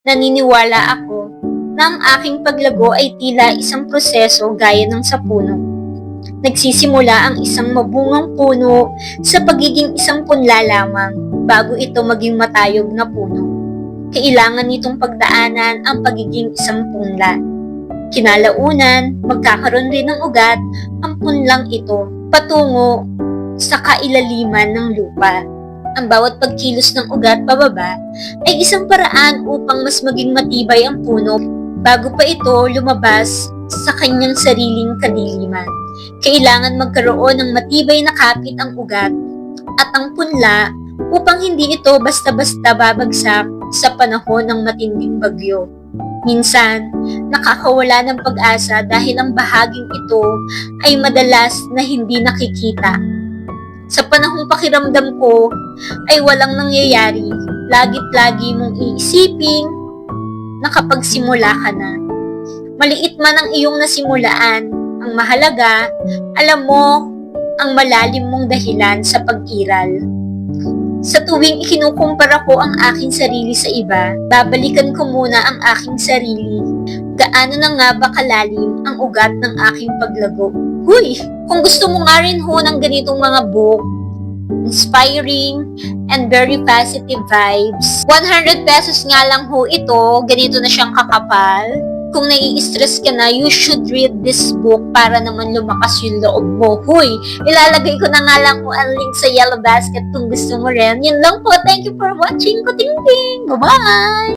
Naniniwala ako na ang aking paglago ay tila isang proseso gaya ng sa puno. Nagsisimula ang isang mabungang puno sa pagiging isang punla lamang bago ito maging matayog na puno. Kailangan nitong pagdaanan ang pagiging isang punla. Kinalaunan, magkakaroon rin ng ugat ang punlang ito patungo sa kailaliman ng lupa. Ang bawat pagkilos ng ugat pababa ay isang paraan upang mas maging matibay ang puno bago pa ito lumabas sa kanyang sariling kadiliman. Kailangan magkaroon ng matibay na kapit ang ugat at ang punla upang hindi ito basta-basta babagsak sa panahon ng matinding bagyo. Minsan, nakakawala ng pag-asa dahil ang bahaging ito ay madalas na hindi nakikita. Sa panahong pakiramdam ko ay walang nangyayari, lagit-lagi mong iisipin na kapag simula ka na. Maliit man ang iyong nasimulaan, ang mahalaga, alam mo ang malalim mong dahilan sa pag-iral. Sa tuwing ikinukumpara ko ang aking sarili sa iba, babalikan ko muna ang aking sarili. Gaano na nga ba kalalim ang ugat ng aking paglago? Huy! Kung gusto mo nga rin ho ng ganitong mga book, inspiring and very positive vibes, 100 pesos nga lang ho ito, ganito na siyang kakapal. Kung nai-stress ka na, you should read this book para naman lumakas yung loob mo. Huy! Ilalagay ko na nga lang po ang link sa Yellow Basket kung gusto mo rin. Yun lang po. Thank you for watching. Kuting-ting! Bye-bye!